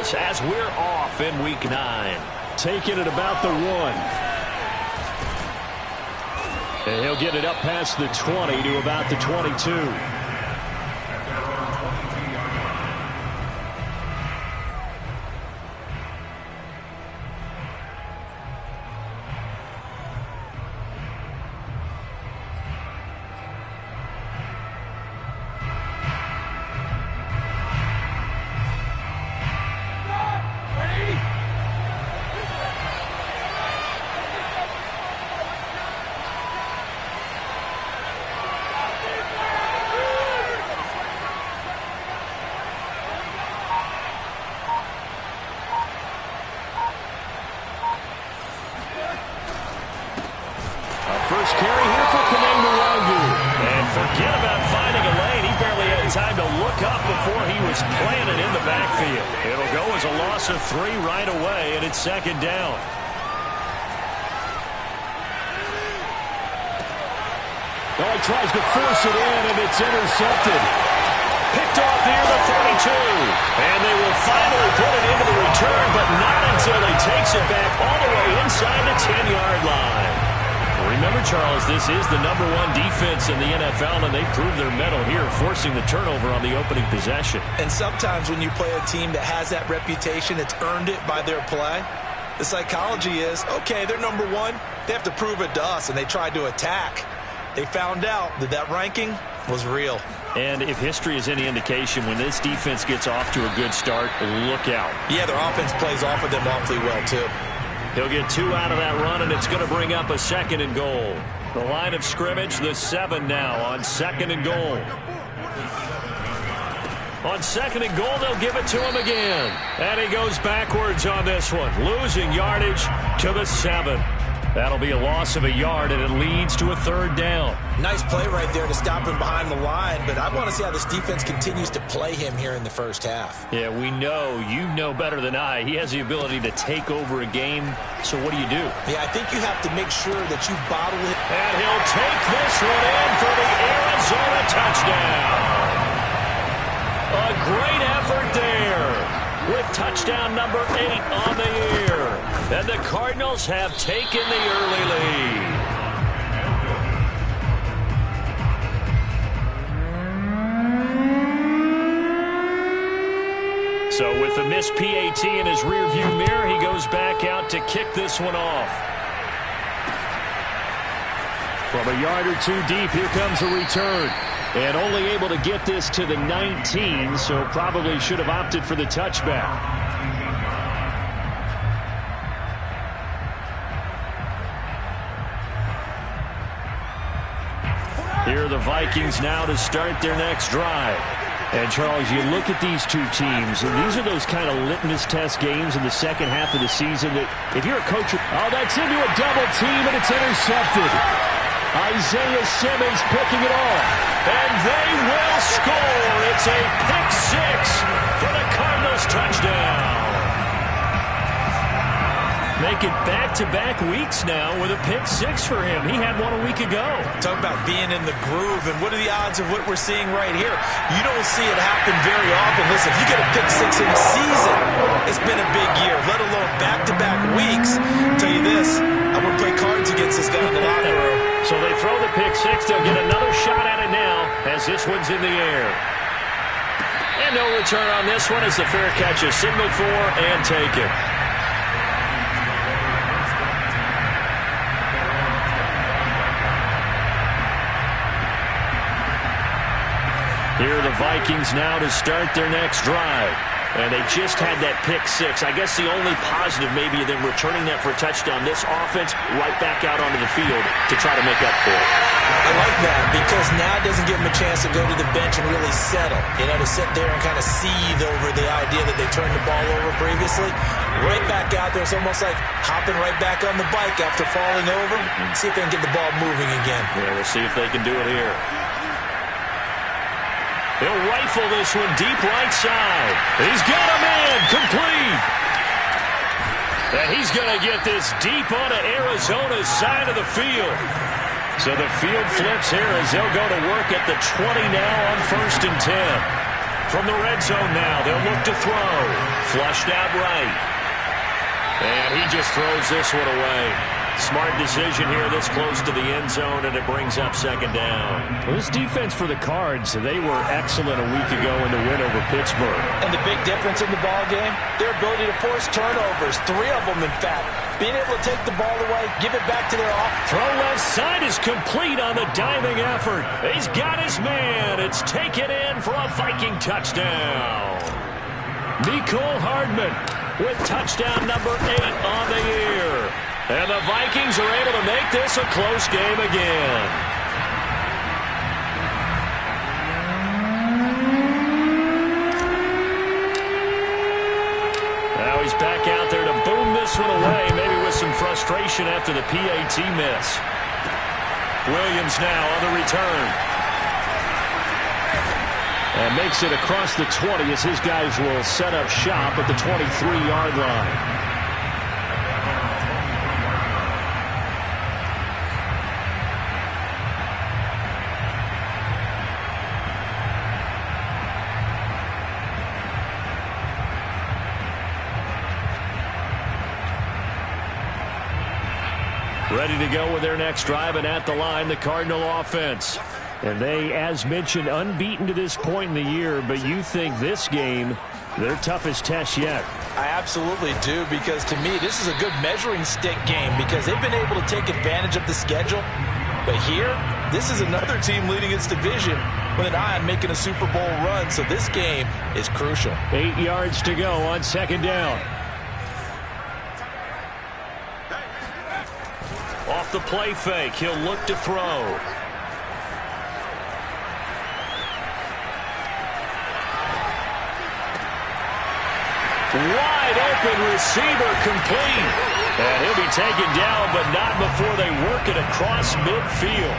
us as we're off in Week 9. Taking it about the 1. And he'll get it up past the 20 to about the 22. First carry here for and forget about finding a lane. He barely had time to look up before he was planted in the backfield. It'll go as a loss of 3 right away, and it's 2nd down. Well, he tries to force it in, and it's intercepted. Picked off near the 32. And they will finally put it into the return, but not until he takes it back all the way inside the 10-yard line. Remember, Charles, this is the #1 defense in the NFL, and they proved their mettle here, forcing the turnover on the opening possession. And sometimes when you play a team that has that reputation, it's earned it by their play. The psychology is, okay, they're #1. They have to prove it to us, and they tried to attack. They found out that that ranking was real. And if history is any indication, when this defense gets off to a good start, look out. Yeah, their offense plays off of them awfully well, too. He'll get 2 out of that run, and it's going to bring up a 2nd and goal. The line of scrimmage, the 7 now on 2nd and goal. On 2nd and goal, they'll give it to him again. And he goes backwards on this one, losing yardage to the 7. That'll be a loss of a yard, and it leads to a 3rd down. Nice play right there to stop him behind the line, but I want to see how this defense continues to play him here in the first half. Yeah, we know, you know better than I, he has the ability to take over a game, so what do you do? Yeah, I think you have to make sure that you bottle it. And he'll take this one in for the Arizona touchdown. A great effort there with touchdown number 8 on the year. And the Cardinals have taken the early lead. So with the missed PAT in his rearview mirror, he goes back out to kick this one off. From a yard or 2 deep, here comes a return. And only able to get this to the 19, so probably should have opted for the touchback. Here are the Vikings now to start their next drive. And, Charles, you look at these 2 teams, and these are those kind of litmus test games in the second half of the season that if you're a coach, oh, that's into a double team, and it's intercepted. Isaiah Simmons picking it off. And they will score. It's a pick 6 for the Cardinals touchdown. Make it back-to-back weeks now with a pick 6 for him. He had one a week ago. Talk about being in the groove, and what are the odds of what we're seeing right here? You don't see it happen very often. Listen, if you get a pick 6 in a season, it's been a big year, let alone back-to-back weeks. I'll tell you this, I wouldn't play cards against this guy in the locker room. So they throw the pick 6. They'll get another shot at it now as this one's in the air. And no return on this one as the fair catch is signaled for and taken. Here are the Vikings now to start their next drive. And they just had that pick 6. I guess the only positive maybe of them returning that for a touchdown. This offense right back out onto the field to try to make up for it. I like that because now it doesn't give them a chance to go to the bench and really settle. You know, to sit there and kind of seethe over the idea that they turned the ball over previously. Right back out there. It's almost like hopping right back on the bike after falling over. See if they can get the ball moving again. Yeah, we'll see if they can do it here. They'll rifle this one deep right side. He's got him in. Complete. And he's going to get this deep onto Arizona's side of the field. So the field flips here as they'll go to work at the 20 now on 1st and 10. From the red zone now, they'll look to throw. Flushed out right. And he just throws this one away. Smart decision here this close to the end zone, and it brings up second down. Well, this defense for the Cards, they were excellent a week ago in the win over Pittsburgh. And the big difference in the ball game, their ability to force turnovers, 3 of them in fact. Being able to take the ball away, give it back to their offense. Throw left side is complete on the diving effort. He's got his man. It's taken in for a Viking touchdown. Nicole Hardman with touchdown number 8 on the year. And the Vikings are able to make this a close game again. Now he's back out there to boom this one away, maybe with some frustration after the PAT miss. Williams now on the return. And makes it across the 20 as his guys will set up shop at the 23-yard line. Ready to go with their next drive, and at the line, the Cardinal offense. And they, as mentioned, unbeaten to this point in the year, but you think this game, their toughest test yet. I absolutely do, because to me, this is a good measuring stick game because they've been able to take advantage of the schedule. But here, this is another team leading its division with an eye on making a Super Bowl run, so this game is crucial. 8 yards to go on second down. Off the play fake, he'll look to throw. Wide open receiver complete. And he'll be taken down, but not before they work it across midfield.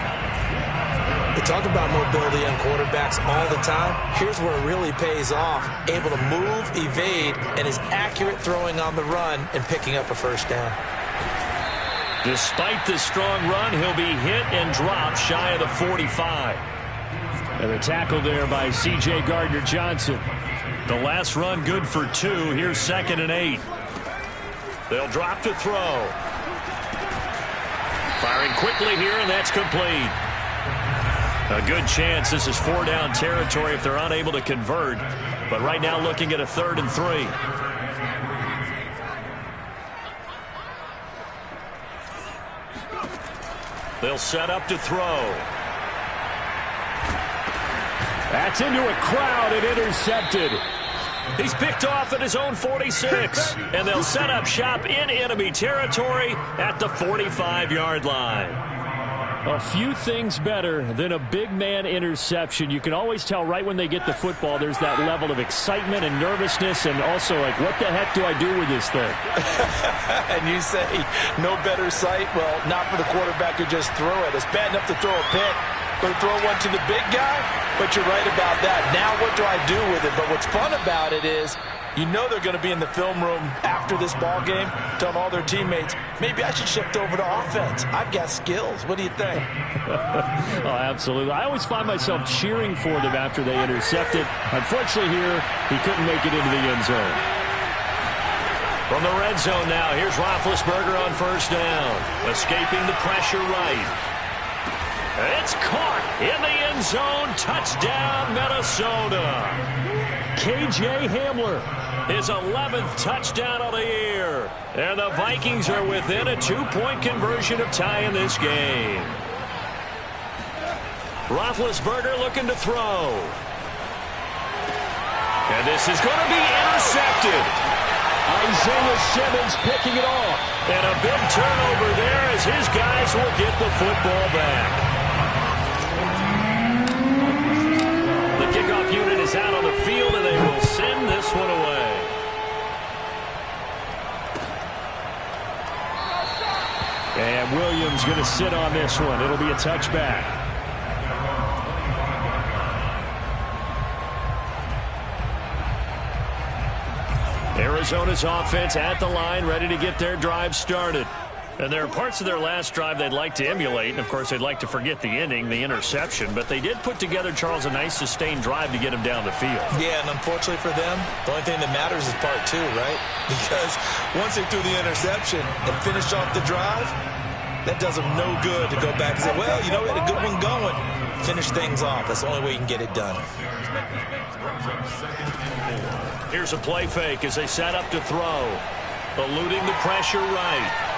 We talk about mobility on quarterbacks all the time. Here's where it really pays off. Able to move, evade, and is accurate throwing on the run and picking up a first down. Despite the strong run, he'll be hit and dropped shy of the 45. And the tackle there by C.J. Gardner-Johnson. The last run good for 2. Here's 2nd and 8. They'll drop to throw. Firing quickly here, and that's complete. A good chance this is 4-down territory if they're unable to convert. But right now looking at a 3rd and 3. They'll set up to throw. That's into a crowd and intercepted. He's picked off at his own 46. And they'll set up shop in enemy territory at the 45-yard line. A few things better than a big man interception. You can always tell right when they get the football, there's that level of excitement and nervousness, and also like, what the heck do I do with this thing? And you say, no better sight? Well, not for the quarterback who just threw it. It's bad enough to throw a pick, but throw one to the big guy? But you're right about that. Now what do I do with it? But what's fun about it is, you know they're going to be in the film room after this ball game, telling all their teammates, maybe I should shift over to offense. I've got skills. What do you think? Oh, absolutely. I always find myself cheering for them after they intercept it. Unfortunately here, he couldn't make it into the end zone. From the red zone now, here's Roethlisberger on 1st down. Escaping the pressure right. It's caught in the end zone. Touchdown, Minnesota. K.J. Hamler. His 11th touchdown of the year. And the Vikings are within a 2-point conversion of tying this game. Roethlisberger looking to throw. And this is going to be intercepted. Isaiah Simmons picking it off. And a big turnover there as his guys will get the football back. The kickoff unit is out on the field, and they will send this one away. And Williams going to sit on this one. It'll be a touchback. Arizona's offense at the line, ready to get their drive started. And there are parts of their last drive they'd like to emulate. And, of course, they'd like to forget the inning, the interception. But they did put together, Charles, a nice sustained drive to get him down the field. Yeah, and unfortunately for them, the only thing that matters is part two, right? Because once they threw the interception and finished off the drive, that does them no good to go back and say, well, you know, we had a good one going. Finish things off. That's the only way you can get it done. Here's a play fake as they set up to throw. Eluding the pressure right.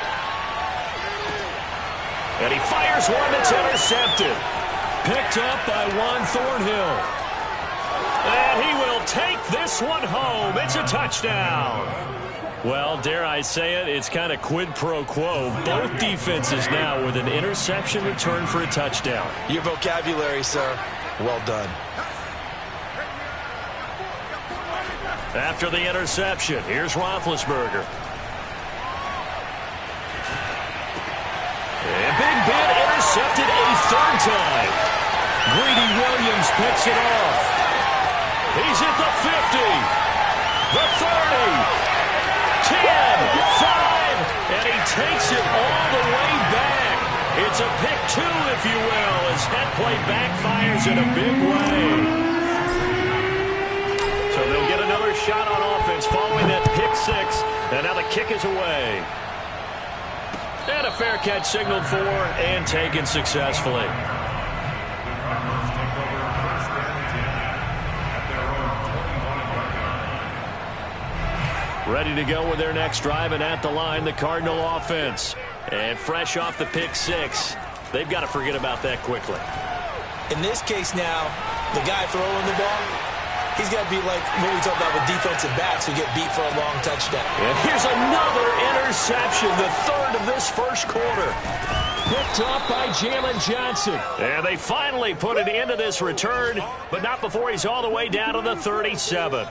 And he fires one that's intercepted. Picked up by Juan Thornhill. And he will take this one home. It's a touchdown. Well, dare I say it, it's kind of quid pro quo. Both defenses now with an interception return for a touchdown. Your vocabulary, sir. Well done. After the interception, here's Roethlisberger. And Big Ben intercepted a third time. Greedy Williams picks it off. He's at the 50, the 30, 10, 5, and he takes it all the way back. It's a pick two, if you will, as that play backfires in a big way. So they'll get another shot on offense following that pick six, and now the kick is away. And a fair catch signaled for and taken successfully. Ready to go with their next drive, and at the line, the Cardinal offense. And fresh off the pick six, they've got to forget about that quickly. In this case now, the guy throwing the ball, he's got to be like what we talked about with defensive backs who get beat for a long touchdown. And here's another interception, the third of this first quarter. Picked up by Jalen Johnson. And they finally put an end to this return, but not before he's all the way down to the 37.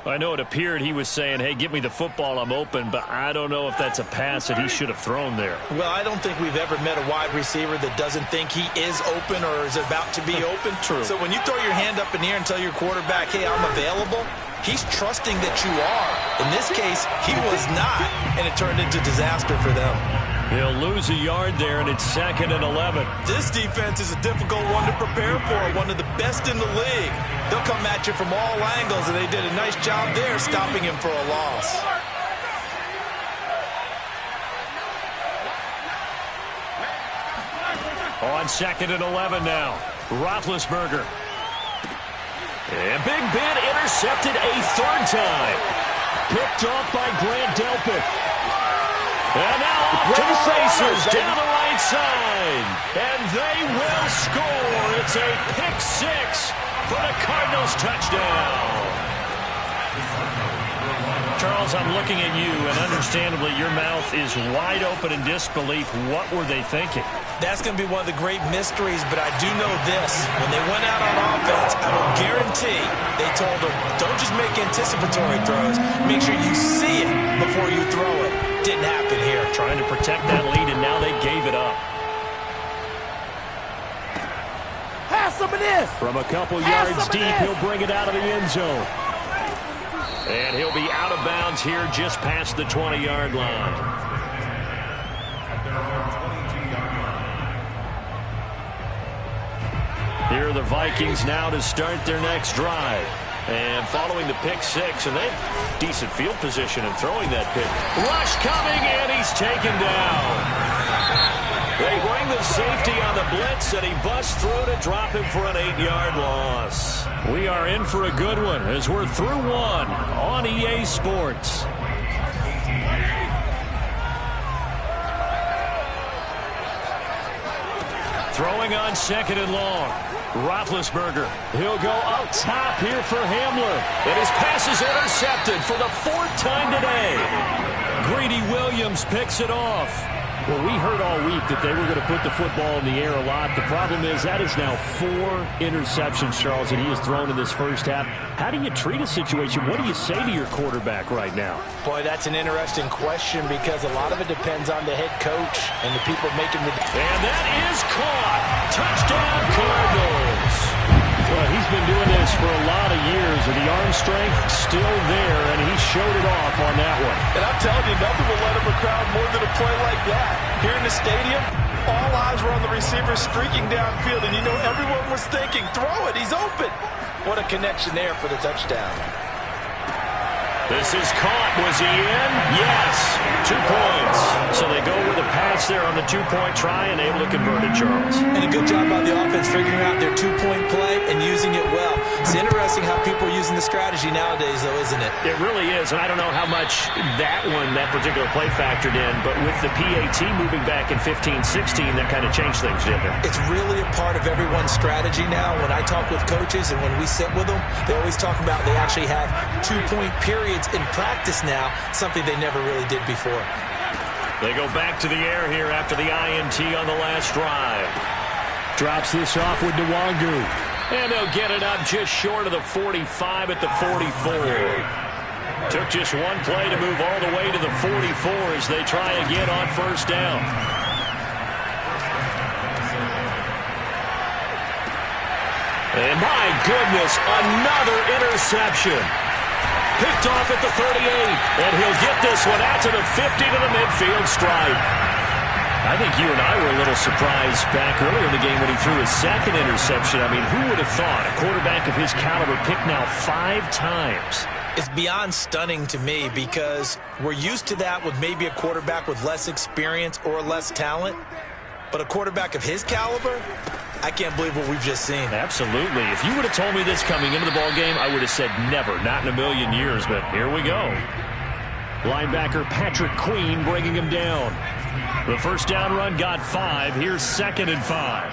I know it appeared he was saying, hey, give me the football, I'm open, but I don't know if that's a pass that he should have thrown there. Well, I don't think we've ever met a wide receiver that doesn't think he is open or is about to be open. True. So when you throw your hand up in the air and tell your quarterback, hey, I'm available, he's trusting that you are. In this case, he was not, and it turned into disaster for them. He'll lose a yard there, and it's 2nd and 11. This defense is a difficult one to prepare for, one of the best in the league. They'll come at you from all angles, and they did a nice job there stopping him for a loss. On 2nd and 11 now, Roethlisberger. And Big Ben intercepted a third time. Picked off by Grant Delpit. And now off to the races down the right side. And they will score. It's a pick six for the Cardinals touchdown. Charles, I'm looking at you, and understandably your mouth is wide open in disbelief. What were they thinking? That's going to be one of the great mysteries, but I do know this. When they went out on offense, I will guarantee they told them, don't just make anticipatory throws. Make sure you see it before you throw it. Didn't happen here. Trying to protect that lead, and now they gave it up. Have some of this. From a couple yards deep, he'll bring it out of the end zone. And he'll be out of bounds here just past the 20-yard line. Here are the Vikings now to start their next drive. And following the pick six, and they have decent field position in throwing that pick. Rush coming, and he's taken down. They bring the safety on the blitz, and he busts through to drop him for an 8-yard loss. We are in for a good one as we're through one on EA Sports. Throwing on 2nd and long. Roethlisberger. He'll go up top here for Hamler. And his pass is intercepted for the 4th time today. Greedy Williams picks it off. Well, we heard all week that they were going to put the football in the air a lot. The problem is that is now 4 interceptions, Charles, that he has thrown in this first half. How do you treat a situation? What do you say to your quarterback right now? Boy, that's an interesting question because a lot of it depends on the head coach and the people making the... And that is caught. Touchdown, Cardinals. Well, he's been doing this for a lot of years, and the arm strength still there, and he showed it off on that one. And I'm telling you, nothing will let him a crowd more than a play like that. stadium, all eyes were on the receiver streaking downfield, and you know everyone was thinking, throw it, he's open. What a connection there for the touchdown. This is caught. Was he in? Yes. 2 points. So they go with a pass there on the 2-point try and able to convert it, Charles. And a good job by the offense figuring out their 2-point play and using it well. It's interesting how people are using the strategy nowadays, though, isn't it? It really is, and I don't know how much that particular play factored in, but with the PAT moving back in 15-16, that kind of changed things, didn't it? It's really a part of everyone's strategy now. When I talk with coaches and when we sit with them, they always talk about they actually have 2-point periods in practice now, something they never really did before. They go back to the air here after the INT on the last drive. Drops this off with Nwangu. And they'll get it up just short of the 45 at the 44. Took just one play to move all the way to the 44 as they try again on first down. And my goodness, another interception. Picked off at the 38, and he'll get this one out to the 50 to the midfield stripe. I think you and I were a little surprised back earlier in the game when he threw his second interception. I mean, who would have thought a quarterback of his caliber picked now 5 times? It's beyond stunning to me because we're used to that with maybe a quarterback with less experience or less talent. But a quarterback of his caliber, I can't believe what we've just seen. Absolutely. If you would have told me this coming into the ball game, I would have said never, not in a million years, but here we go. Linebacker Patrick Queen bringing him down. The first down run got 5. Here's 2nd and 5.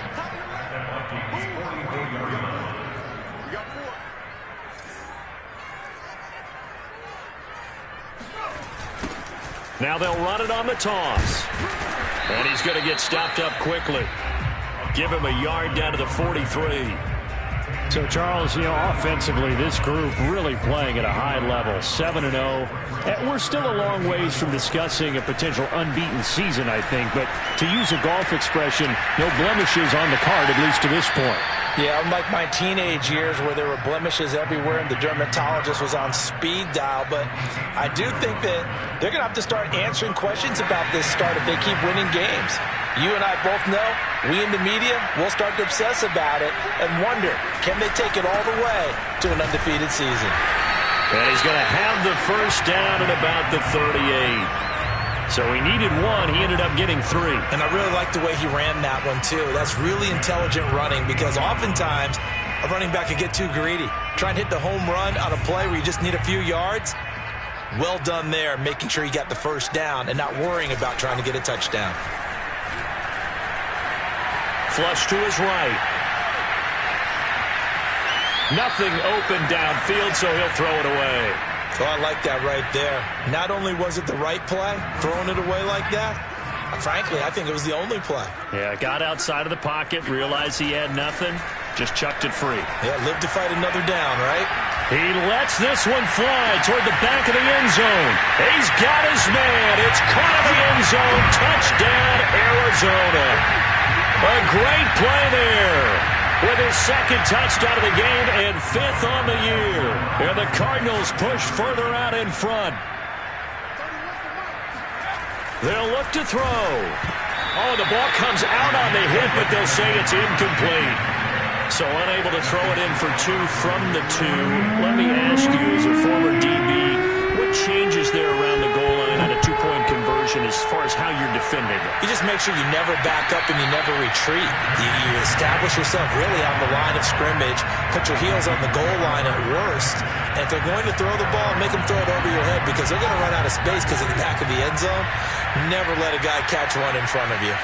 Now they'll run it on the toss. And he's going to get stopped up quickly. Give him a yard down to the 43. So, Charles, offensively, this group really playing at a high level, 7-0. We're still a long ways from discussing a potential unbeaten season, I think. But to use a golf expression, no blemishes on the card, at least to this point. Yeah, unlike my teenage years where there were blemishes everywhere and the dermatologist was on speed dial. But I do think that they're going to have to start answering questions about this start if they keep winning games. You and I both know, we in the media, will start to obsess about it and wonder, can they take it all the way to an undefeated season? And he's going to have the first down at about the 38. So he needed 1. He ended up getting 3. And I really like the way he ran that one, too. That's really intelligent running because oftentimes a running back could get too greedy. Try and hit the home run on a play where you just need a few yards. Well done there, making sure you got the first down and not worrying about trying to get a touchdown. Flush to his right. Nothing open downfield, so he'll throw it away. Oh, I like that right there. Not only was it the right play, throwing it away like that, frankly, I think it was the only play. Yeah, got outside of the pocket, realized he had nothing, just chucked it free. Yeah, live to fight another down, right? He lets this one fly toward the back of the end zone. He's got his man. It's caught in the end zone. Touchdown, Arizona. A great play there with his 2nd touchdown of the game and 5th on the year. And the Cardinals push further out in front. They'll look to throw. Oh, the ball comes out on the hit, but they'll say it's incomplete. So unable to throw it in for 2 from the 2. Let me ask you, as a former DB, what changes there around the goal line on a 2-point conversion as far as how you're defending it? You just make sure you never back up and you never retreat. You establish yourself really on the line of scrimmage, put your heels on the goal line at worst, and if they're going to throw the ball, make them throw it over your head because they're going to run out of space because of the back of the end zone. Never let a guy catch one in front of you.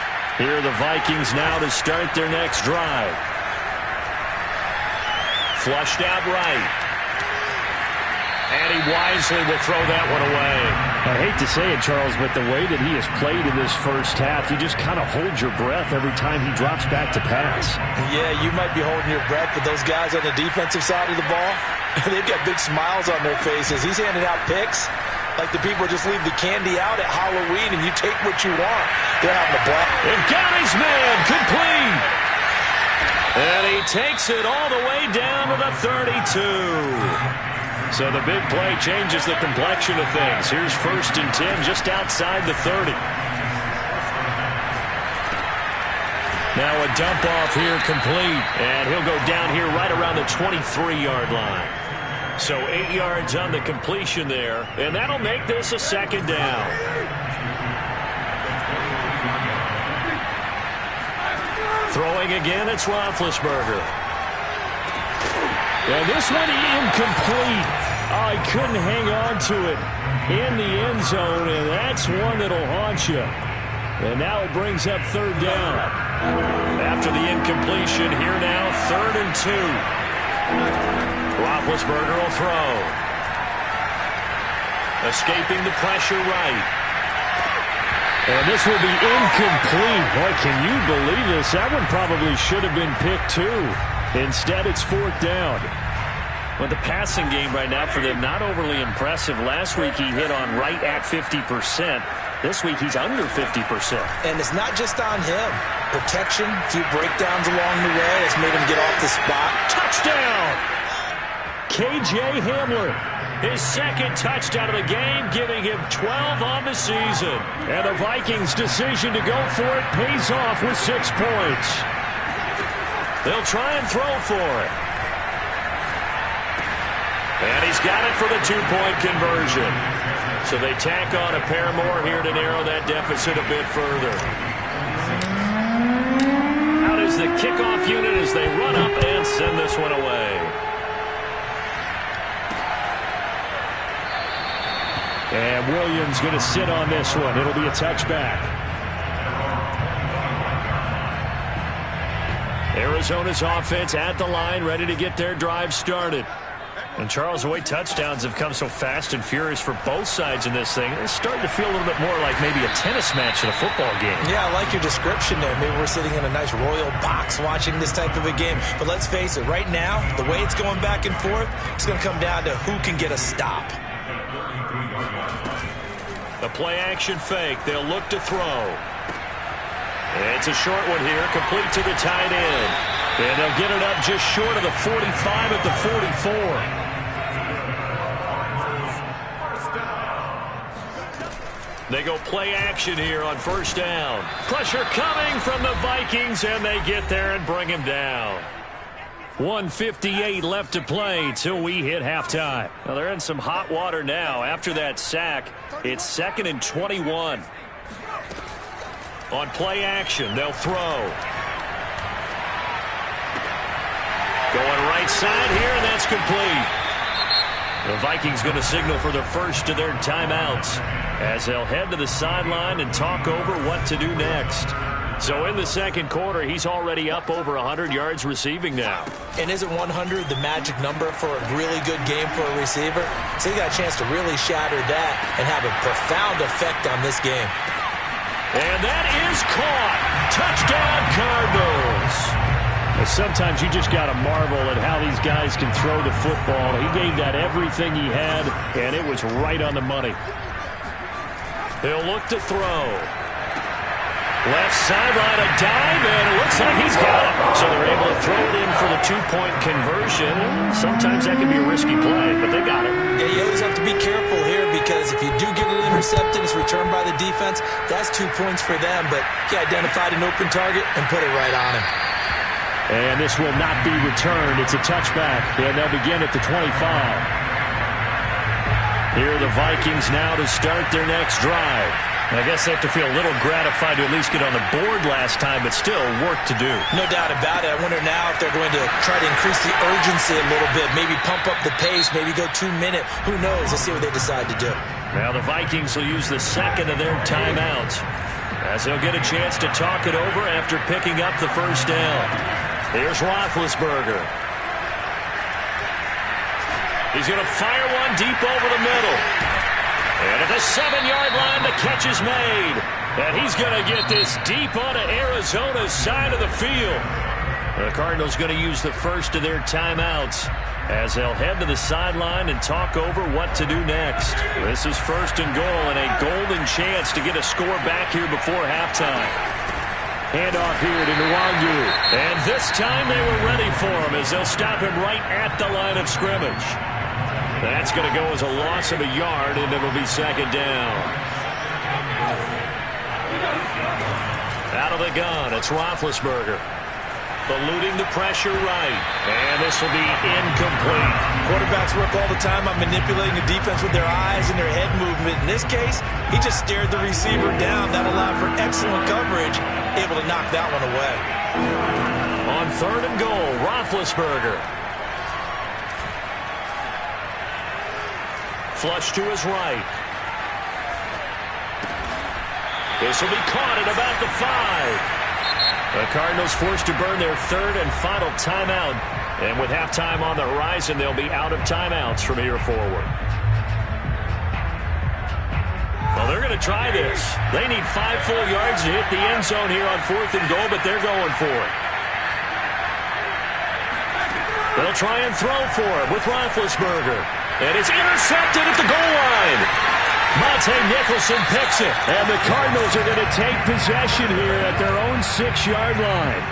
Here are the Vikings now to start their next drive. Flushed out right. And he wisely will throw that one away. I hate to say it, Charles, but the way that he has played in this first half, you just kind of hold your breath every time he drops back to pass. Yeah, you might be holding your breath, but those guys on the defensive side of the ball, they've got big smiles on their faces. He's handing out picks like the people just leave the candy out at Halloween and you take what you want. They're having a blast. And got his man, complete. And he takes it all the way down to the 32. So the big play changes the complexion of things. Here's 1st and 10 just outside the 30. Now a dump off here complete. And he'll go down here right around the 23-yard line. So 8 yards on the completion there. And that'll make this a second down. Throwing again, it's Roethlisberger. And this one incomplete. Oh, he couldn't hang on to it in the end zone, and that's one that'll haunt you. And now it brings up third down. After the incompletion, here now, 3rd and 2. Roethlisberger will throw. Escaping the pressure right. And this will be incomplete. Boy, can you believe this? That one probably should have been picked too. Instead, it's 4th down. Well, the passing game right now for them, not overly impressive. Last week, he hit on right at 50%. This week, he's under 50%. And it's not just on him. Protection, a few breakdowns along the way has made him get off the spot. Touchdown! K.J. Hamler. His second touchdown of the game, giving him 12 on the season. And the Vikings' decision to go for it pays off with 6 points. They'll try and throw for it. And he's got it for the 2-point conversion. So they tack on a pair more here to narrow that deficit a bit further. Out is the kickoff unit as they run up and send this one away. And Williams going to sit on this one. It'll be a touchback. Arizona's offense at the line, ready to get their drive started. And Charles, the way touchdowns have come so fast and furious for both sides in this thing, it's starting to feel a little bit more like maybe a tennis match in a football game. Yeah, I like your description there. Maybe we're sitting in a nice royal box watching this type of a game. But let's face it, right now, the way it's going back and forth, it's going to come down to who can get a stop. A play-action fake. They'll look to throw. It's a short one here, complete to the tight end. And they'll get it up just short of the 45 at the 44. They go play action here on 1st down. Pressure coming from the Vikings, and they get there and bring him down. 1:58 left to play till we hit halftime. Now they're in some hot water now. After that sack, it's 2nd and 21. On play action, they'll throw. Going right side here, and that's complete. The Vikings going to signal for the first of their timeouts as they'll head to the sideline and talk over what to do next. So in the second quarter, he's already up over 100 yards receiving now. And isn't 100 the magic number for a really good game for a receiver? So he got a chance to really shatter that and have a profound effect on this game. And that is caught. Touchdown, Cardinals. Sometimes you just got to marvel at how these guys can throw the football. He gave that everything he had, and it was right on the money. He'll look to throw. Left sideline, a dive, and it looks like he's got it. So they're able to throw it in for the 2-point conversion. Sometimes that can be a risky play, but they got it. Yeah, you always have to be careful here because if you do get it intercepted, it's returned by the defense, that's 2 points for them. But he identified an open target and put it right on him. And this will not be returned. It's a touchback, and they'll begin at the 25. Here are the Vikings now to start their next drive. I guess they have to feel a little gratified to at least get on the board last time, but still work to do. No doubt about it. I wonder now if they're going to try to increase the urgency a little bit, maybe pump up the pace, maybe go 2 minute. Who knows? Let's see what they decide to do. Now the Vikings will use the second of their timeouts as they'll get a chance to talk it over after picking up the first down. Here's Roethlisberger. He's going to fire one deep over the middle. And at the 7-yard line, the catch is made. And he's going to get this deep onto Arizona's side of the field. The Cardinals going to use the first of their timeouts as they'll head to the sideline and talk over what to do next. This is 1st and goal and a golden chance to get a score back here before halftime. Handoff here to Nwangu. And this time they were ready for him as they'll stop him right at the line of scrimmage. That's going to go as a loss of a yard, and it'll be 2nd down. Out of the gun, it's Roethlisberger. Eluding the pressure right. And this will be incomplete. Quarterbacks work all the time on manipulating the defense with their eyes and their head movement. In this case, he just stared the receiver down. That allowed for excellent coverage, able to knock that one away. On 3rd and goal, Roethlisberger. Flush to his right. This will be caught at about the 5. The Cardinals forced to burn their 3rd and final timeout. And with halftime on the horizon, they'll be out of timeouts from here forward. Well, they're going to try this. They need 5 full yards to hit the end zone here on 4th and goal, but they're going for it. They'll try and throw for it with Roethlisberger. And it's intercepted at the goal line. Monte Nicholson picks it. And the Cardinals are going to take possession here at their own 6-yard line.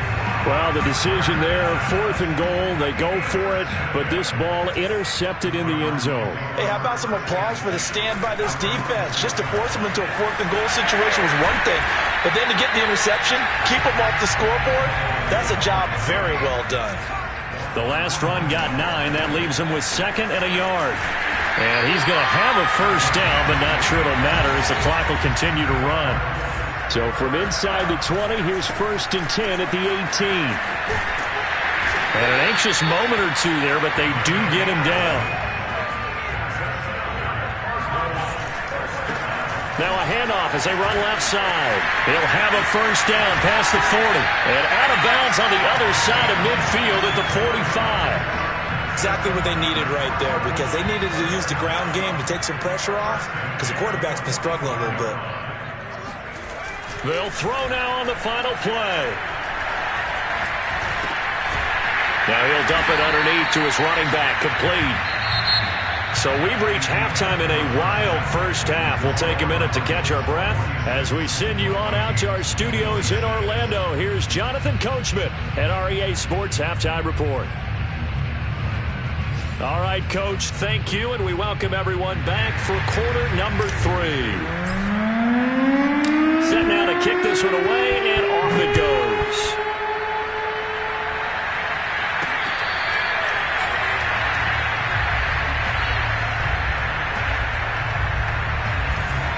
Well, the decision there, 4th and goal. They go for it, but this ball intercepted in the end zone. Hey, how about some applause for the stand by this defense? Just to force them into a 4th and goal situation was one thing, but then to get the interception, keep them off the scoreboard, that's a job very well done. The last run got 9. That leaves him with 2nd and a yard. And he's going to have a first down, but not sure it'll matter as the clock will continue to run. So from inside the 20, here's 1st and 10 at the 18. And an anxious moment or two there, but they do get him down. Now a handoff as they run left side. He'll have a first down past the 40. And out of bounds on the other side of midfield at the 45. Exactly what they needed right there, because they needed to use the ground game to take some pressure off, because the quarterback's been struggling a little bit. They'll throw now on the final play. Now he'll dump it underneath to his running back, complete. So we've reached halftime in a wild first half. We'll take a minute to catch our breath as we send you on out to our studios in Orlando. Here's Jonathan Coachman at REA Sports Halftime Report. All right, Coach, thank you, and we welcome everyone back for quarter number 3. Set now to kick this one away, and off it goes.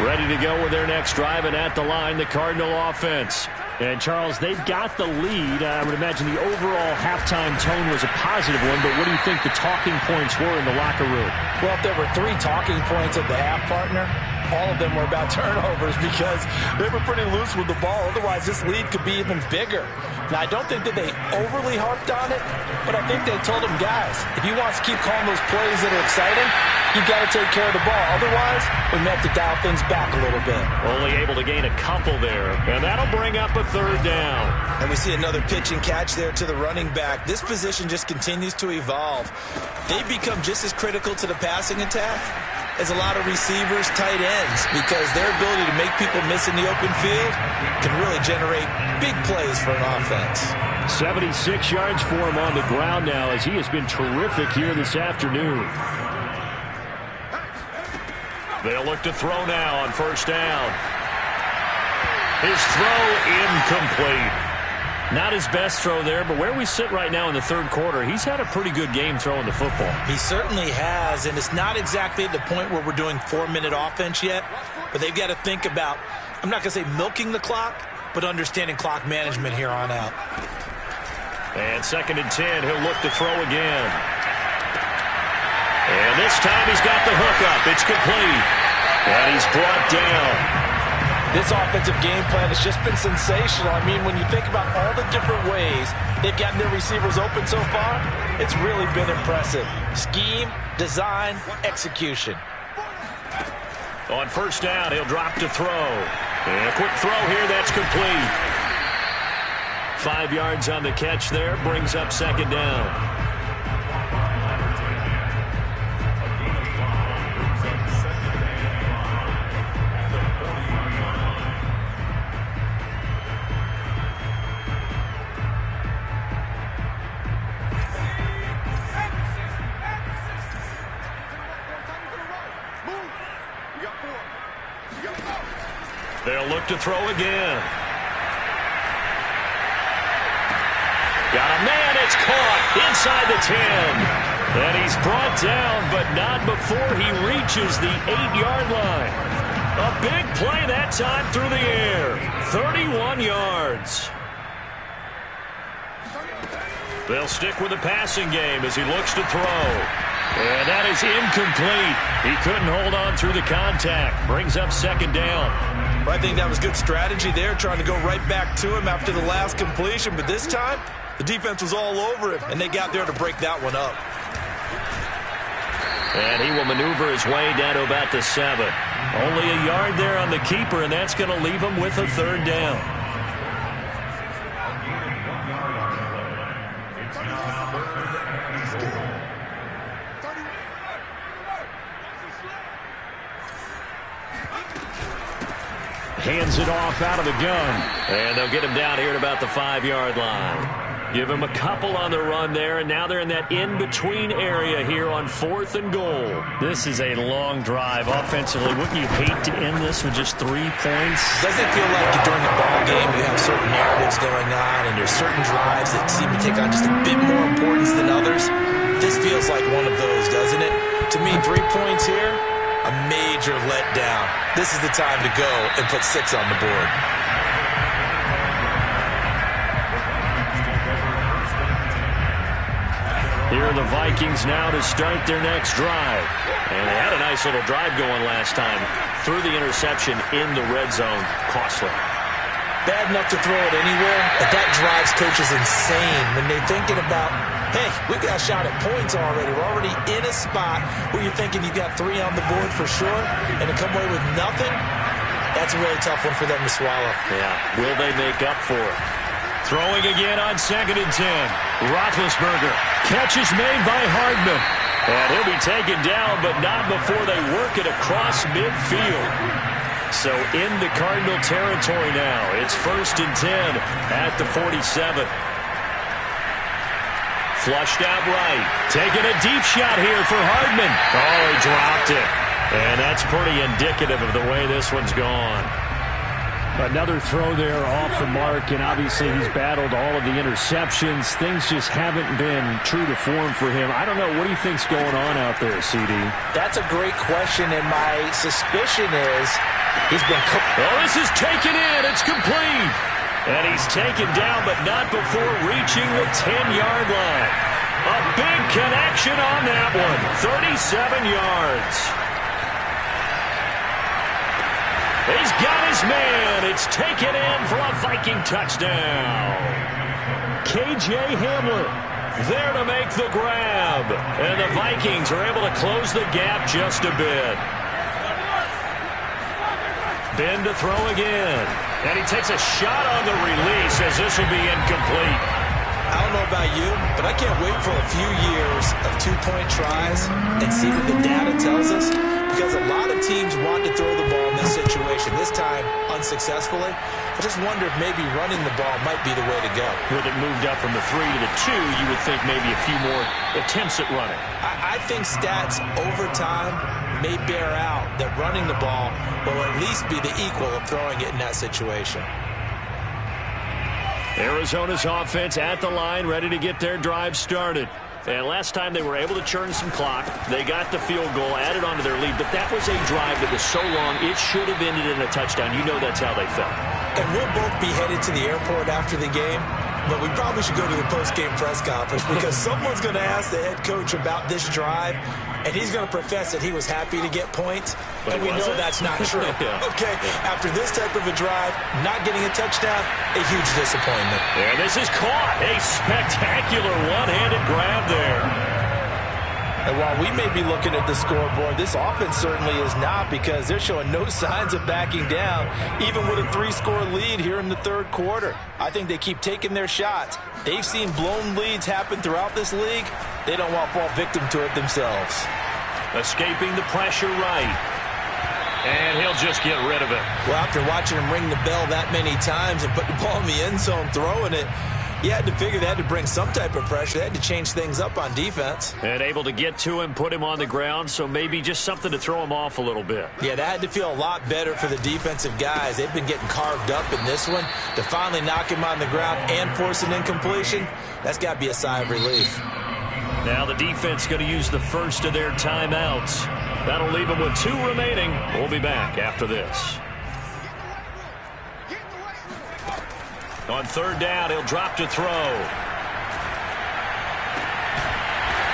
Ready to go with their next drive, and at the line, the Cardinal offense. And, Charles, they've got the lead. I would imagine the overall halftime tone was a positive one, but what do you think the talking points were in the locker room? Well, if there were 3 talking points at the half, partner, all of them were about turnovers because they were pretty loose with the ball. Otherwise, this lead could be even bigger. Now, I don't think that they overly harped on it, but I think they told them, guys, if you want to keep calling those plays that are exciting, you've got to take care of the ball. Otherwise, we may have to dial things back a little bit. Only able to gain a couple there, and that'll bring up a 3rd down. And we see another pitch and catch there to the running back. This position just continues to evolve. They've become just as critical to the passing attack as a lot of receivers, tight ends, because their ability to make people miss in the open field can really generate big plays for an offense. 76 yards for him on the ground now as he has been terrific here this afternoon. They'll look to throw now on 1st down. His throw incomplete. Not his best throw there, but where we sit right now in the 3rd quarter, he's had a pretty good game throwing the football. He certainly has, and it's not exactly at the point where we're doing 4-minute offense yet, but they've got to think about, I'm not going to say milking the clock, but understanding clock management here on out. And 2nd and 10, he'll look to throw again. And this time he's got the hook up. It's complete. And he's brought down. This offensive game plan has just been sensational. I mean, when you think about all the different ways they've gotten their receivers open so far, it's really been impressive. Scheme, design, execution. On 1st down, he'll drop to throw. And a quick throw here, that's complete. 5 yards on the catch there, brings up 2nd down. They'll look to throw again. Got a man. It's caught inside the 10. And he's brought down, but not before he reaches the 8-yard line. A big play that time through the air. 31 yards. They'll stick with the passing game as he looks to throw. And that is incomplete. He couldn't hold on through the contact. Brings up second down. I think that was good strategy there, trying to go right back to him after the last completion. But this time, the defense was all over him, and they got there to break that one up. And he will maneuver his way down to about the 7. Only a yard there on the keeper, and that's going to leave him with a third down. Hands it off out of the gun. And they'll get him down here at about the 5-yard line. Give him a couple on the run there, and now they're in that in-between area here on 4th and goal. This is a long drive offensively. Wouldn't you hate to end this with just 3 points? Doesn't it feel like during the ball game you have certain narratives going on and there's certain drives that seem to take on just a bit more importance than others? This feels like one of those, doesn't it? To me, 3 points here, a major letdown. This is the time to go and put 6 on the board. Here are the Vikings now to start their next drive. And they had a nice little drive going last time. Threw the interception in the red zone. Costly. Bad enough to throw it anywhere, but that drives coaches insane when they're thinking about, hey, we got a shot at points already. We're already in a spot where you're thinking you got 3 on the board for sure, and to come away with nothing, that's a really tough one for them to swallow. Yeah, will they make up for it? Throwing again on 2nd and 10. Roethlisberger. Catch is made by Hardman. And he'll be taken down, but not before they work it across midfield. So into Cardinal territory now. It's 1st and 10 at the 47. Flushed out right. Taking a deep shot here for Hardman. Oh, he dropped it. And that's pretty indicative of the way this one's gone. Another throw there off the mark, and obviously he's battled all of the interceptions. Things just haven't been true to form for him. I don't know. What do you think's going on out there, CD? That's a great question, and my suspicion is he's been cooked. Oh, this is taken in. It's complete. And he's taken down, but not before reaching the 10-yard line. A big connection on that one. 37 yards. He's got his man. It's taken in for a Viking touchdown. K.J. Hamler there to make the grab. And the Vikings are able to close the gap just a bit. Ben to throw again. And he takes a shot on the release as this will be incomplete. I don't know about you, but I can't wait for a few years of 2-point tries and see what the data tells us. Because a lot of teams want to throw the ball in this situation. This time, unsuccessfully. I just wonder if maybe running the ball might be the way to go. With it moved up from the 3 to the 2, you would think maybe a few more attempts at running. I think stats over time may bear out that running the ball will at least be the equal of throwing it in that situation. Arizona's offense at the line, ready to get their drive started. And last time they were able to churn some clock. They got the field goal, added on to their lead. But that was a drive that was so long, it should have ended in a touchdown. You know that's how they felt. And we'll both be headed to the airport after the game. But we probably should go to the post-game press conference because someone's going to ask the head coach about this drive, and he's going to profess that he was happy to get points, and we know that's not true. Okay, after this type of a drive, not getting a touchdown, a huge disappointment. And this is caught. A spectacular one-handed grab there. And while we may be looking at the scoreboard, this offense certainly is not because they're showing no signs of backing down, even with a 3-score lead here in the third quarter. I think they keep taking their shots. They've seen blown leads happen throughout this league. They don't want to fall victim to it themselves. Escaping the pressure right. And he'll just get rid of it. Well, after watching him ring the bell that many times and put the ball in the end zone, throwing it, You had to figure they had to bring some type of pressure. They had to change things up on defense. And able to get to him, put him on the ground, so maybe just something to throw him off a little bit. Yeah, that had to feel a lot better for the defensive guys. They've been getting carved up in this one. To finally knock him on the ground and force an incompletion, that's got to be a sigh of relief. Now the defense going to use the first of their timeouts. That'll leave them with 2 remaining. We'll be back after this. On 3rd down, he'll drop to throw.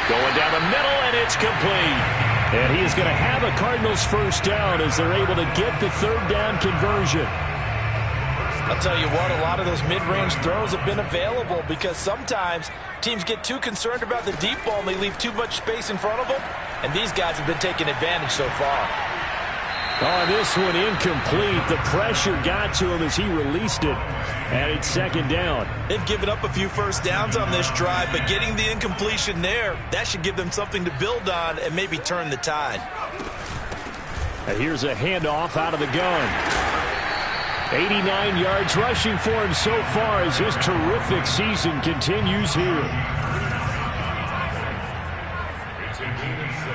Going down the middle, and it's complete. And he is going to have a Cardinals first down as they're able to get the 3rd down conversion. I'll tell you what, a lot of those mid-range throws have been available because sometimes teams get too concerned about the deep ball and they leave too much space in front of them. And these guys have been taking advantage so far. Oh, this one incomplete. The pressure got to him as he released it. And it's 2nd down. They've given up a few first downs on this drive, but getting the incompletion there, that should give them something to build on and maybe turn the tide. And here's a handoff out of the gun. 89 yards rushing for him so far as his terrific season continues here. It's a gain of 6.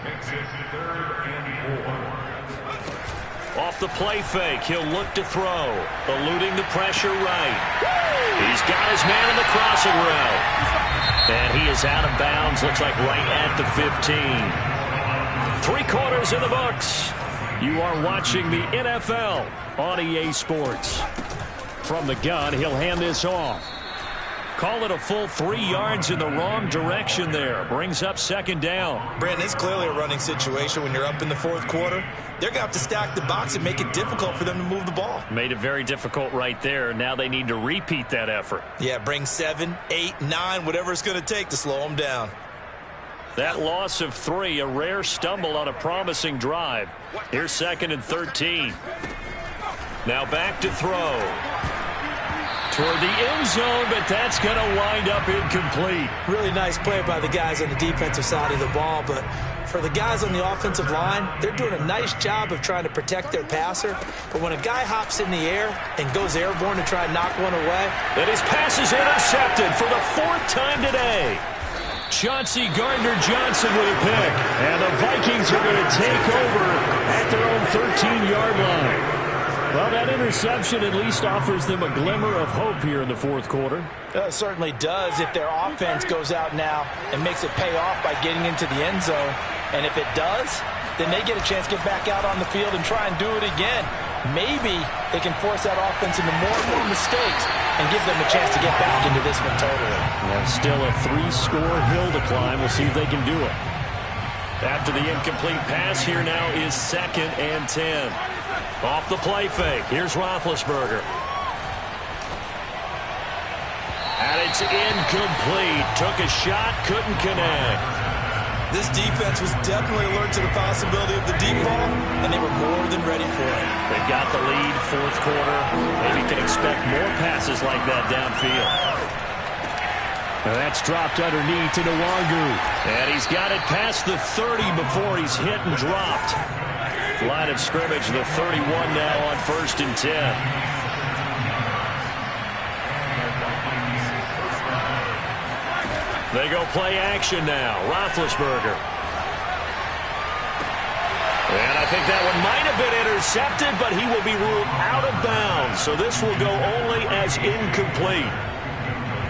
Makes it 3rd and 4. Off the play fake, he'll look to throw. Eluding the pressure right. He's got his man on the crossing route. And he is out of bounds, looks like right at the 15. 3 quarters in the books. You are watching the NFL on EA Sports. From the gun, he'll hand this off. Call it a full 3 yards in the wrong direction there. Brings up 2nd down. Brandon, it's clearly a running situation when you're up in the 4th quarter. They're going to have to stack the box and make it difficult for them to move the ball. Made it very difficult right there. Now they need to repeat that effort. Yeah, bring 7, 8, 9, whatever it's going to take to slow them down. That loss of 3, a rare stumble on a promising drive. Here's 2nd and 13. Now back to throw. Toward the end zone, but that's going to wind up incomplete. Really nice play by the guys on the defensive side of the ball, but for the guys on the offensive line, they're doing a nice job of trying to protect their passer. But when a guy hops in the air and goes airborne to try and knock one away, and his pass is intercepted for the 4th time today. Chauncey Gardner-Johnson with a pick, and the Vikings are going to take over at their own 13-yard line. Well, that interception at least offers them a glimmer of hope here in the 4th quarter. It certainly does if their offense goes out now and makes it pay off by getting into the end zone. And if it does, then they get a chance to get back out on the field and try and do it again. Maybe they can force that offense into more and more mistakes and give them a chance to get back into this one totally. And still a 3-score hill to climb. We'll see if they can do it. After the incomplete pass, here now is 2nd and 10. Off the play fake. Here's Roethlisberger. And it's incomplete. Took a shot, couldn't connect. This defense was definitely alert to the possibility of the deep ball, and they were more than ready for it. They've got the lead, 4th quarter. Maybe can expect more passes like that downfield. And that's dropped underneath to Nwangu. And he's got it past the 30 before he's hit and dropped. Line of scrimmage, the 31 now on 1st and 10. They go play action now. Roethlisberger. And I think that one might have been intercepted, but he will be ruled out of bounds. So this will go only as incomplete.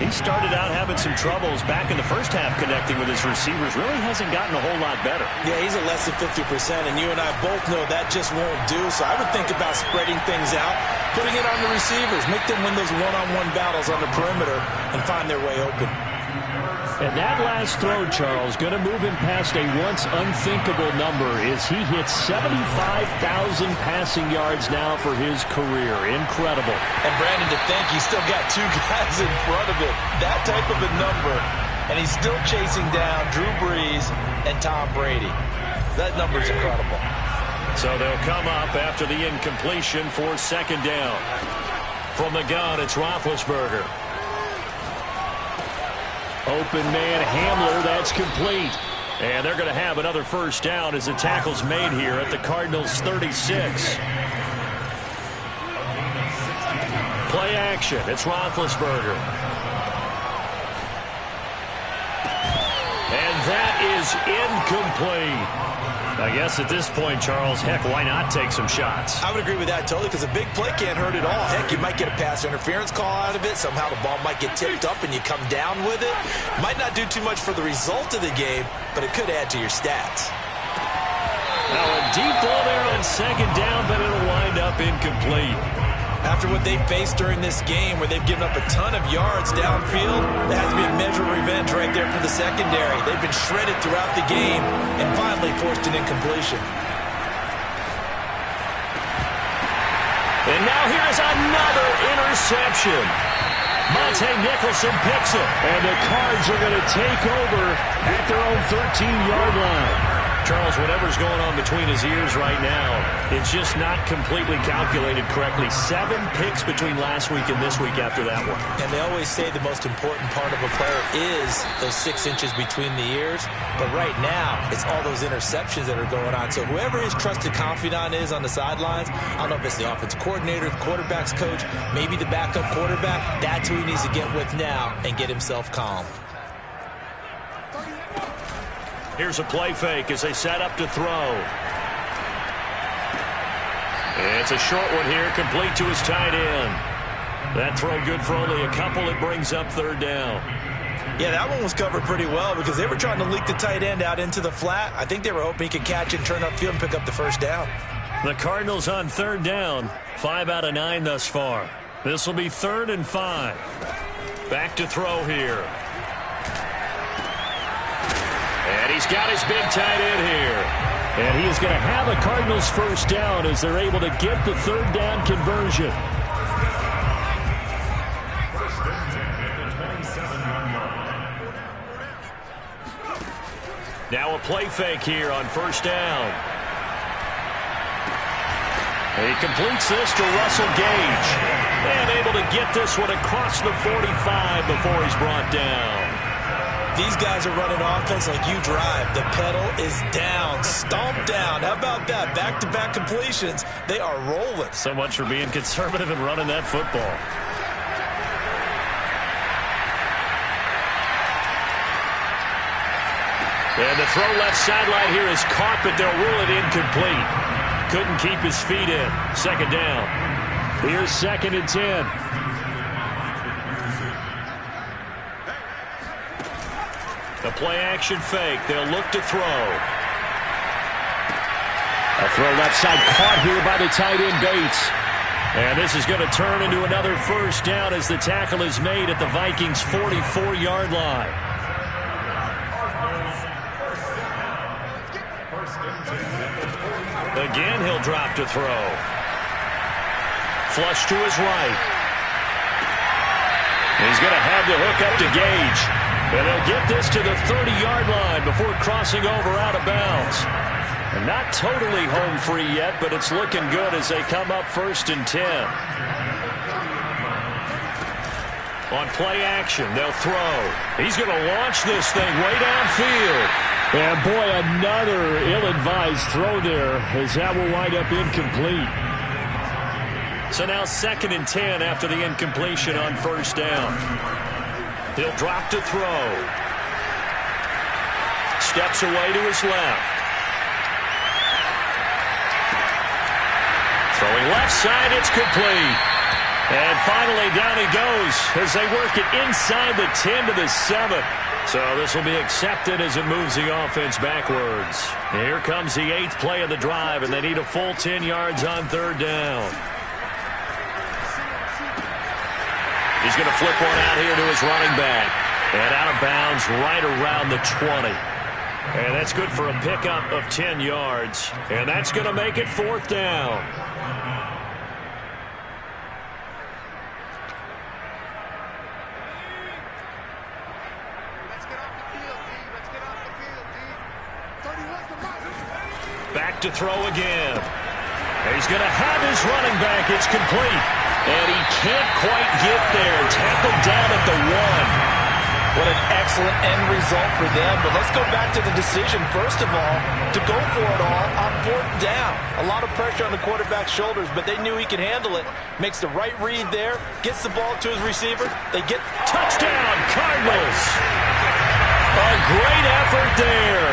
He started out having some troubles back in the first half connecting with his receivers. Really hasn't gotten a whole lot better. Yeah, he's at less than 50%, and you and I both know that just won't do. So I would think about spreading things out, putting it on the receivers, make them win those one-on-one battles on the perimeter and find their way open. And that last throw, Charles, going to move him past a once unthinkable number as he hits 75,000 passing yards now for his career. Incredible. And Brandon, to think he's still got 2 guys in front of him. That type of a number. And he's still chasing down Drew Brees and Tom Brady. That number's incredible. So they'll come up after the incompletion for 2nd down. From the gun, it's Roethlisberger. Open man Hamler, that's complete. And they're going to have another first down as the tackle's made here at the Cardinals' 36. Play action. It's Roethlisberger. And that is incomplete. I guess at this point, Charles, heck, why not take some shots? I would agree with that totally, because a big play can't hurt at all. Heck, you might get a pass interference call out of it. Somehow the ball might get tipped up and you come down with it. Might not do too much for the result of the game, but it could add to your stats. Now a deep ball there on second down, but it'll wind up incomplete. After what they faced during this game, where they've given up a ton of yards downfield, that has to be a measure of revenge right there for the secondary. They've been shredded throughout the game and finally forced an incompletion. And now here's another interception. Monte Nicholson picks it, and the Cards are going to take over at their own 13-yard line. Charles, whatever's going on between his ears right now, it's just not completely calculated correctly. 7 picks between last week and this week after that one. And they always say the most important part of a player is those 6 inches between the ears. But right now, it's all those interceptions that are going on. So whoever his trusted confidant is on the sidelines, I don't know if it's the offensive coordinator, the quarterback's coach, maybe the backup quarterback, that's who he needs to get with now and get himself calm. Here's a play fake as they set up to throw. It's a short one here, complete to his tight end. That throw good for only a couple. It brings up third down. Yeah, that one was covered pretty well because they were trying to leak the tight end out into the flat. I think they were hoping he could catch it and turn upfield and pick up the first down. The Cardinals on third down. 5 out of 9 thus far. This will be 3rd and 5. Back to throw here. And he's got his big tight end here. And he is going to have the Cardinals first down as they're able to get the third down conversion. Now a play fake here on first down. And he completes this to Russell Gage. And able to get this one across the 45 before he's brought down. These guys are running offense like you drive. The pedal is down, stomped down. How about that? Back-to-back completions. They are rolling. So much for being conservative and running that football. And the throw left sideline here is caught, but they'll rule it incomplete. Couldn't keep his feet in. Second down. Here's 2nd and 10. The play-action fake. They'll look to throw. A throw left side caught here by the tight end Bates. And this is going to turn into another first down as the tackle is made at the Vikings' 44-yard line. Again, he'll drop to throw. Flush to his right. He's going to have the hook up to Gage. And they'll get this to the 30-yard line before crossing over out of bounds. And not totally home free yet, but it's looking good as they come up 1st and 10. On play action, they'll throw. He's going to launch this thing way downfield. And boy, another ill-advised throw there as that will wind up incomplete. So now 2nd and 10 after the incompletion on first down. He'll drop to throw. Steps away to his left. Throwing left side, it's complete. And finally down he goes as they work it inside the 10 to the 7. So this will be accepted as it moves the offense backwards. Here comes the 8th play of the drive, and they need a full 10 yards on third down. He's going to flip one out here to his running back. And out of bounds right around the 20. And that's good for a pickup of 10 yards. And that's going to make it 4th down. Back to throw again. And he's going to have his running back. It's complete. And he can't quite get there. Tackled down at the 1. What an excellent end result for them. But let's go back to the decision, first of all, to go for it all on 4th down. A lot of pressure on the quarterback's shoulders, but they knew he could handle it. Makes the right read there, gets the ball to his receiver. They get touchdown, Cardinals. A great effort there.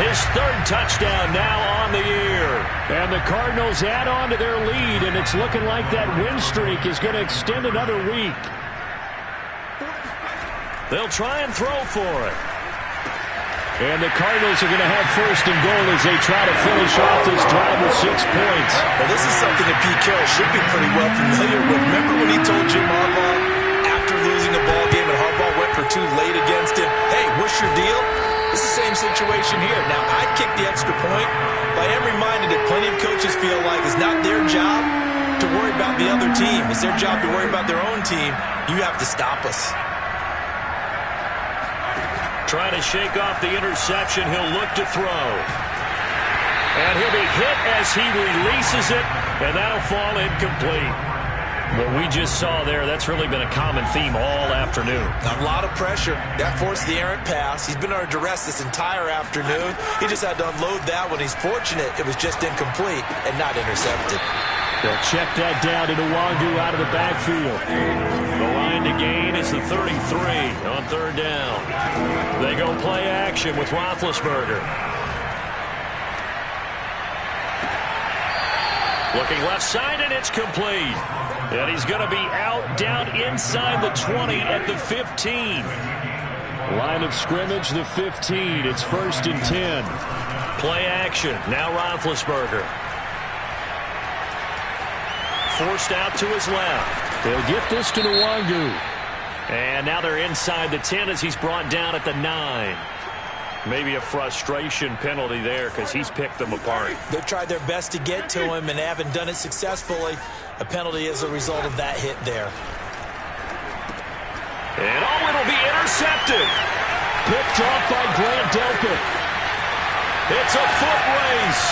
His 3rd touchdown now on the year. And the Cardinals add on to their lead, and it's looking like that win streak is going to extend another week. They'll try and throw for it. And the Cardinals are going to have 1st and goal as they try to finish off this drive with 6 points. Well, this is something that Pete Carroll should be pretty well familiar with. Remember when he told Jim Harbaugh after losing a ball game and Harbaugh went for 2 late against him, hey, what's your deal? It's the same situation here. Now, I'd kick the extra point, but I am reminded that plenty of coaches feel like it's not their job to worry about the other team. It's their job to worry about their own team. You have to stop us. Trying to shake off the interception. He'll look to throw. And he'll be hit as he releases it, and that'll fall incomplete. What we just saw there, that's really been a common theme all afternoon. A lot of pressure. That forced the errant pass. He's been under duress this entire afternoon. He just had to unload that one. He's fortunate it was just incomplete and not intercepted. They'll check that down to Nwangu out of the backfield. The line to gain is the 33 on 3rd down. They go play action with Roethlisberger. Looking left side, and it's complete. And he's going to be out down inside the 20 at the 15. Line of scrimmage, the 15. It's 1st and 10. Play action. Now Roethlisberger. Forced out to his left. They'll get this to Nwangu. And now they're inside the 10 as he's brought down at the 9. Maybe a frustration penalty there because he's picked them apart. They've tried their best to get to him and haven't done it successfully. A penalty as a result of that hit there. And it'll be intercepted. Picked off by Grant Delpit. It's a foot race.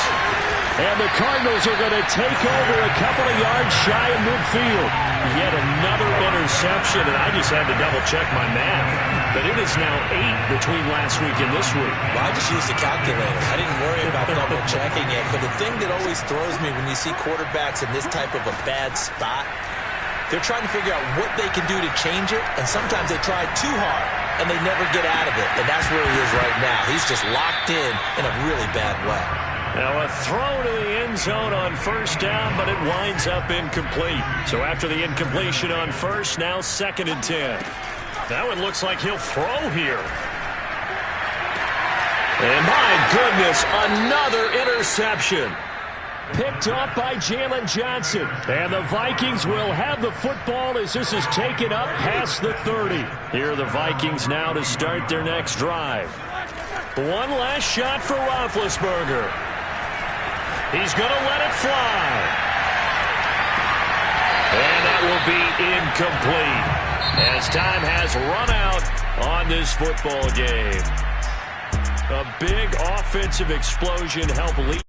And the Cardinals are going to take over a couple of yards shy of midfield. Yet another interception, and I just had to double-check my math. But it is now 8 between last week and this week. Well, I just used a calculator. I didn't worry about double-checking it. But the thing that always throws me when you see quarterbacks in this type of a bad spot, they're trying to figure out what they can do to change it, and sometimes they try too hard, and they never get out of it. And that's where he is right now. He's just locked in a really bad way. Now a throw to the end zone on 1st down, but it winds up incomplete. So after the incompletion on 1st, now 2nd and 10. That one looks like he'll throw here. And my goodness, another interception. Picked up by Jalen Johnson. And the Vikings will have the football as this is taken up past the 30. Here are the Vikings now to start their next drive. One last shot for Roethlisberger. He's going to let it fly. And that will be incomplete as time has run out on this football game. A big offensive explosion helped lead.